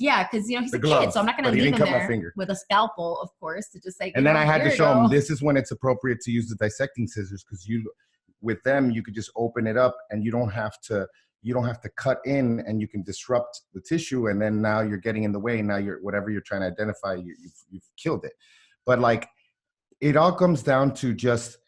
yeah, because, you know, he's a kid, so I'm not going to leave him there with a scalpel, of course, to just like. And then I had to show him this is when it's appropriate to use the dissecting scissors, because with them you could just open it up and you don't have to cut in, and you can disrupt the tissue, and then now you're getting in the way. And now whatever you're trying to identify, you've killed it. But like, it all comes down to just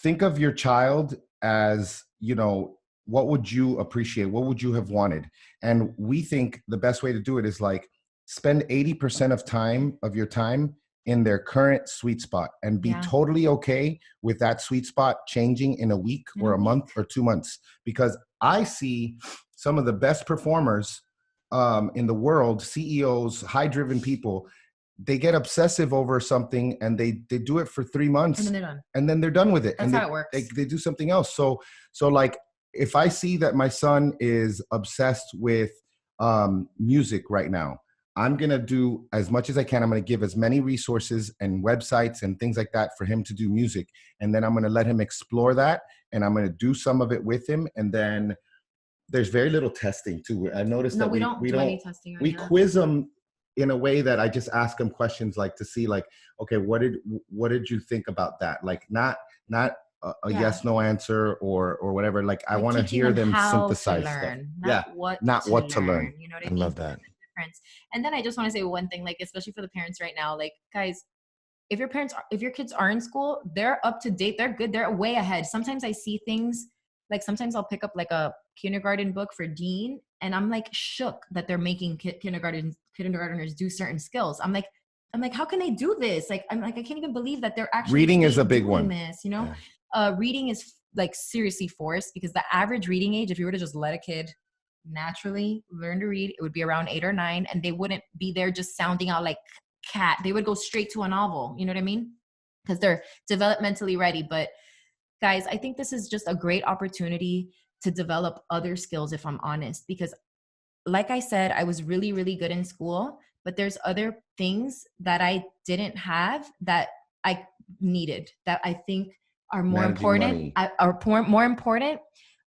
think of your child as, you know, what would you appreciate? What would you have wanted? And we think the best way to do it is like spend 80% of your time in their current sweet spot and be totally okay with that sweet spot changing in a week or a month or 2 months. Because I see some of the best performers in the world, CEOs, high driven people, they get obsessive over something and they do it for 3 months and then they're done. And then they're done with it. That's and how it works. They do something else. So like, if I see that my son is obsessed with music right now, I'm going to do as much as I can. I'm going to give as many resources and websites and things like that for him to do music. And then I'm going to let him explore that. And I'm going to do some of it with him. And then there's very little testing too. I noticed that we don't do any testing. We quiz them in a way that I just ask them questions like to see like, okay, what did you think about that? Like not a yes, no answer or whatever. Like I want to hear them synthesize stuff. Not what to learn. You know what I love that. And then I just want to say one thing, like, especially for the parents right now, like, guys, if your kids are in school, they're up to date. They're good. They're way ahead. Sometimes I see things like, sometimes I'll pick up like a kindergarten book for Dean and I'm like shook that they're making kindergartners do certain skills. I'm like, how can they do this? Like, I'm like, I can't even believe that they're actually reading is a big one. This, you know, reading is like seriously forced because the average reading age, if you were to just let a kid naturally learn to read, it would be around 8 or 9, and they wouldn't be there just sounding out like cat. They would go straight to a novel. You know what I mean? Because they're developmentally ready. But guys, I think this is just a great opportunity to develop other skills, if I'm honest, because like I said, I was really, really good in school, but there's other things that I didn't have that I needed, that I think are more important, more important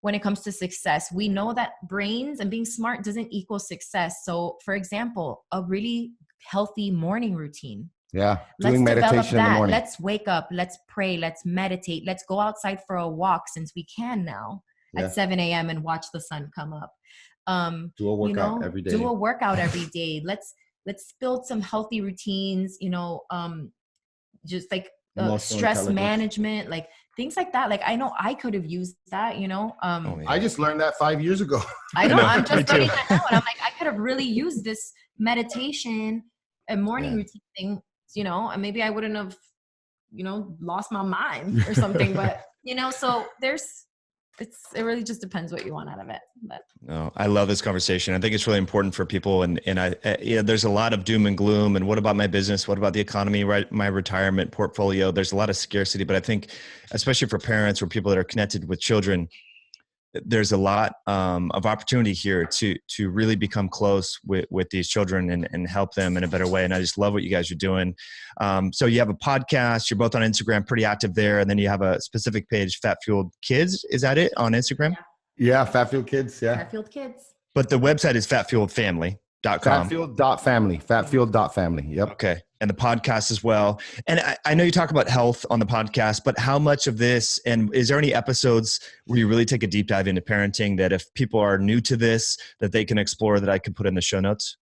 when it comes to success. We know that brains and being smart doesn't equal success. So for example, a really healthy morning routine. Yeah. Doing meditation in the morning. Let's wake up. Let's pray. Let's meditate. Let's go outside for a walk since we can now at 7 a.m. and watch the sun come up. Do a workout every day. Do a workout every day. Let's build some healthy routines, just like stress management, like things like that. Like, I know I could have used that, I just learned that 5 years ago. I know. I'm just learning that now. And I'm like, I could have really used this meditation and morning routine thing, and maybe I wouldn't have, lost my mind or something, but, so it really just depends what you want out of it. But no, I love this conversation. I think it's really important for people. And there's a lot of doom and gloom. And what about my business? What about the economy, right? My retirement portfolio? There's a lot of scarcity, but I think especially for parents or people that are connected with children, there's a lot of opportunity here to really become close with these children and help them in a better way. And I just love what you guys are doing. So you have a podcast, you're both on Instagram, pretty active there. And then you have a specific page, Fat Fueled Kids. Is that it on Instagram? Yeah. Fat Fueled Kids. Yeah. Fat Fueled Kids. But the website is fatfueledfamily.com. Fatfueled.family. Yep. Okay. And the podcast as well. And I know you talk about health on the podcast, but how much of this, and is there any episodes where you really take a deep dive into parenting that if people are new to this, that they can explore, that I can put in the show notes?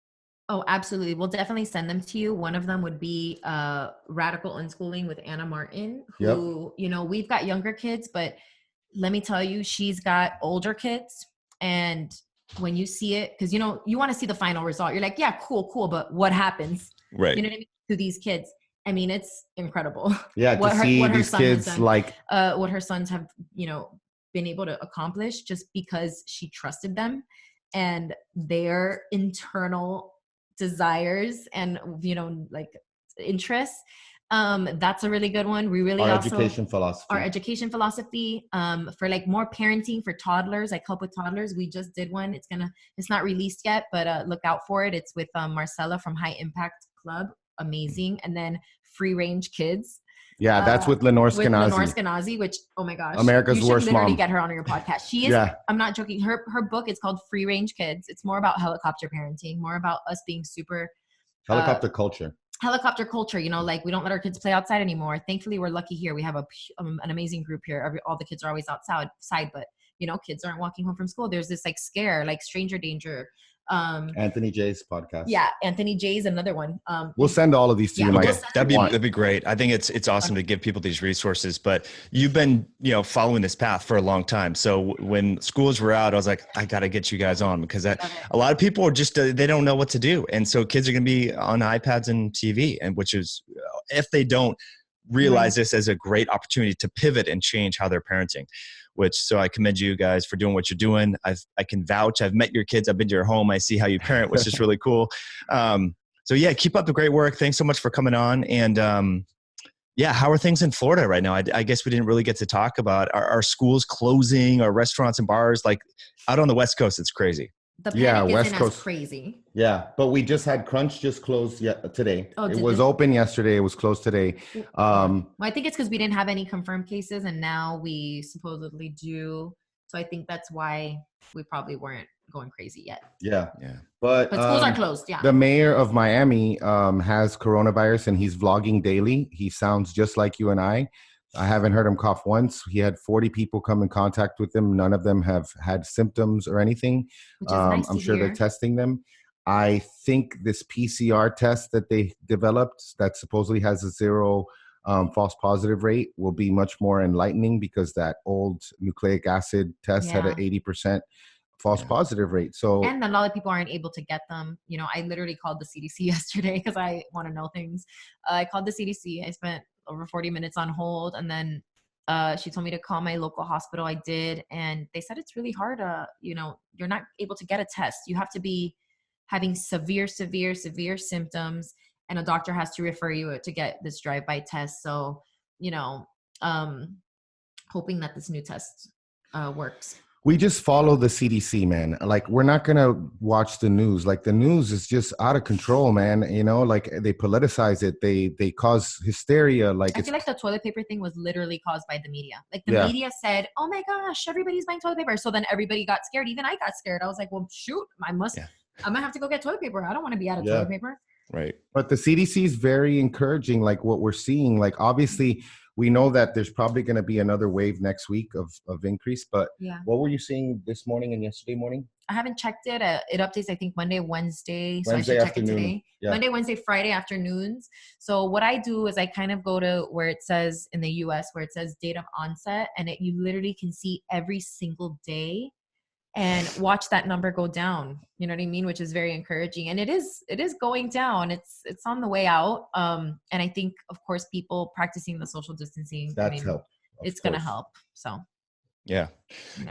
Oh, absolutely. We'll definitely send them to you. One of them would be Radical Unschooling with Anna Martin, who, we've got younger kids, but let me tell you, she's got older kids. And when you see it, because, you want to see the final result. You're like, yeah, cool. But what happens? Right. You know what I mean? To these kids. I mean, it's incredible. Yeah. To see these kids like what her sons have, been able to accomplish just because she trusted them and their internal desires and, like interests. That's a really good one. We really our education philosophy for like more parenting for toddlers, like help with toddlers. We just did one. It's not released yet, but look out for it. It's with Marcella from High Impact Club. Amazing. And then Free Range Kids. Yeah, that's with Lenore Skenazy, which, oh my gosh, America's Worst Mom. Get her on your podcast. She is. Yeah. I'm not joking. Her book is called Free Range Kids. It's more about helicopter parenting, more about us being super helicopter culture. Helicopter culture, like we don't let our kids play outside anymore. Thankfully, we're lucky here. We have an amazing group here. All the kids are always outside, but kids aren't walking home from school. There's this like scare, like stranger danger. Anthony J's podcast. Yeah, Anthony J's another one. We'll send all of these to you, Mike. we'll Okay, that'd be great. I think it's awesome to give people these resources. But you've been following this path for a long time. So when schools were out, I was like, I got to get you guys on, because a lot of people are just they don't know what to do, and so kids are going to be on iPads and TV, and which is if they don't realize this as a great opportunity to pivot and change how they're parenting. So I commend you guys for doing what you're doing. I can vouch. I've met your kids. I've been to your home. I see how you parent, which is really cool. So yeah, keep up the great work. Thanks so much for coming on. And how are things in Florida right now? I guess we didn't really get to talk about our schools closing, our restaurants and bars. Like out on the West Coast, it's crazy. The panic West Coast as crazy. Yeah, but we just had Crunch just closed today. Oh, it was open yesterday. It was closed today. Well, I think it's because we didn't have any confirmed cases, and now we supposedly do. So I think that's why we probably weren't going crazy yet. Yeah. But schools are closed. Yeah. The mayor of Miami has coronavirus, and he's vlogging daily. He sounds just like you and I. I haven't heard him cough once. He had 40 people come in contact with him. None of them have had symptoms or anything. Which is nice I'm to sure hear. they're testing them. I think this PCR test that they developed that supposedly has a 0 false positive rate will be much more enlightening, because that old nucleic acid test had an 80% false positive rate. So, and a lot of people aren't able to get them. I literally called the CDC yesterday because I want to know things. I called the CDC. I spent over 40 minutes on hold, and then she told me to call my local hospital. I did, and they said it's really hard. You're not able to get a test. You have to be having severe symptoms, and a doctor has to refer you to get this drive-by test. So, hoping that this new test works. We just follow the CDC, man. Like, we're not going to watch the news. Like, the news is just out of control, man. Like, they politicize it. They cause hysteria. Like, I feel like the toilet paper thing was literally caused by the media. Like, the media said, oh my gosh, everybody's buying toilet paper. So then everybody got scared. Even I got scared. I was like, well, shoot, I'm going to have to go get toilet paper. I don't want to be out of toilet paper. Right. But the CDC is very encouraging, like what we're seeing. Like, obviously, we know that there's probably going to be another wave next week of increase. But what were you seeing this morning and yesterday morning? I haven't checked it. It updates, I think, Monday, Wednesday. So Wednesday I should check afternoon. it today. Yeah. Monday, Wednesday, Friday afternoons. So what I do is I kind of go to where it says in the US, where it says date of onset. And you literally can see every single day and watch that number go down. You know what I mean? Which is very encouraging. And it is going down. It's on the way out. And I think, of course, people practicing the social distancing, helped. It's going to help. So. Yeah.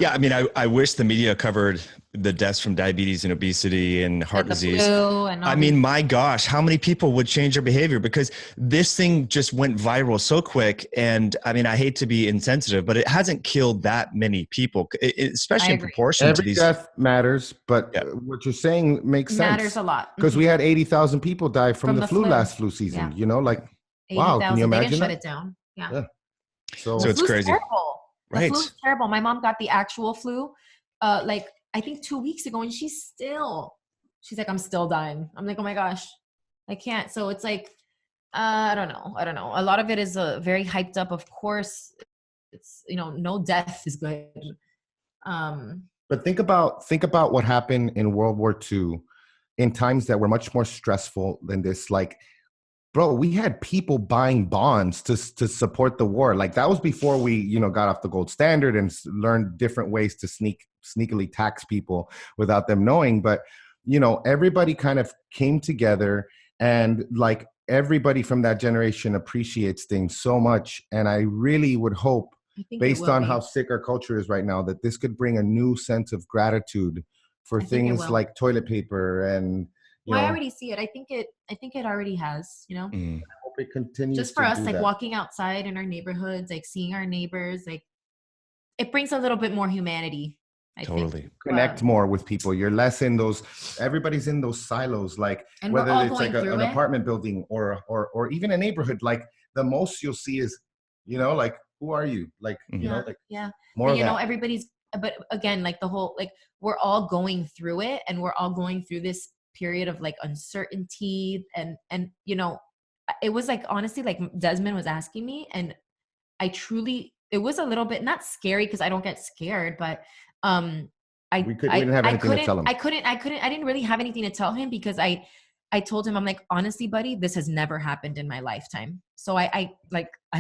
I mean, I wish the media covered the deaths from diabetes and obesity and heart disease. I mean, my gosh, how many people would change their behavior? Because this thing just went viral so quick. And I mean, I hate to be insensitive, but it hasn't killed that many people, especially in proportion to these. Every death matters, but what you're saying makes sense. Matters a lot. Because we had 80,000 people die from the flu last flu season. Like, wow, can you imagine? They didn't shut it down. Yeah. So it's crazy. Terrible. The Right. flu is terrible. My mom got the actual flu, I think 2 weeks ago, and she's like, I'm still dying. I'm like, oh my gosh, I can't. So it's like, I don't know. A lot of it is very hyped up. Of course, it's, no death is good. But think about what happened in World War II in times that were much more stressful than this. Like, bro, we had people buying bonds to support the war. Like, that was before we, got off the gold standard and learned different ways to sneakily tax people without them knowing. But, everybody kind of came together, and like everybody from that generation appreciates things so much. And I really would hope, based on how sick our culture is right now, that this could bring a new sense of gratitude for things like toilet paper and, I already see it. I think it already has, I hope it continues. Just for us, like walking outside in our neighborhoods, like seeing our neighbors, like it brings a little bit more humanity. I think. Connect more with people. You're less in those, everybody's in those silos, like and whether it's like an apartment building or even a neighborhood, like the most you'll see is, like, who are you? Like, more and, everybody's, but again, like the whole, like we're all going through it, and we're all going through this period of like uncertainty, and it was like, honestly, like Desmond was asking me, and it was a little bit not scary, because I don't get scared, but We didn't have anything to tell him. I didn't really have anything to tell him because I told him, I'm like, honestly, buddy, this has never happened in my lifetime. So I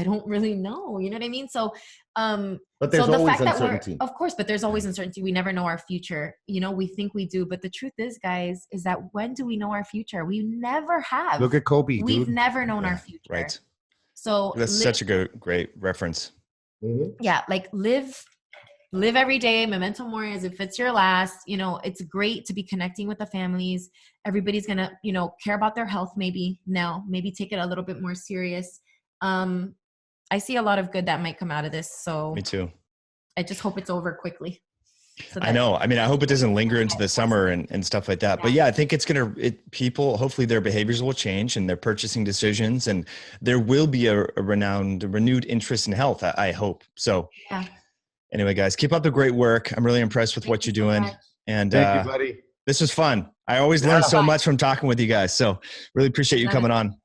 don't really know, you know what I mean? So, but there's so the always fact uncertainty. of course, but there's always uncertainty. We never know our future. You know, we think we do, but the truth is, guys, is that when do we know our future? We never have. Look at Kobe. We've dude. never known our future. Right. So that's such a great reference. Yeah. Like live every day, memento mori, as if it's your last. You know, it's great to be connecting with the families. Everybody's going to, you know, care about their health maybe now, maybe take it a little bit more serious. I see a lot of good that might come out of this. So me too. I just hope it's over quickly. So I know. I mean, I hope it doesn't linger into the summer and stuff like that. But yeah, I think it's people, hopefully their behaviors will change and their purchasing decisions, and there will be a renewed interest in health. I hope. So yeah. Anyway, guys, keep up the great work. I'm really impressed with what you're doing. And thank you, buddy. This was fun. I always learn so much from talking with you guys. So really appreciate you coming on.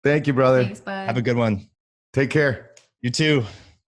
Thank you, brother. Thanks, bud. Have a good one. Take care. You too.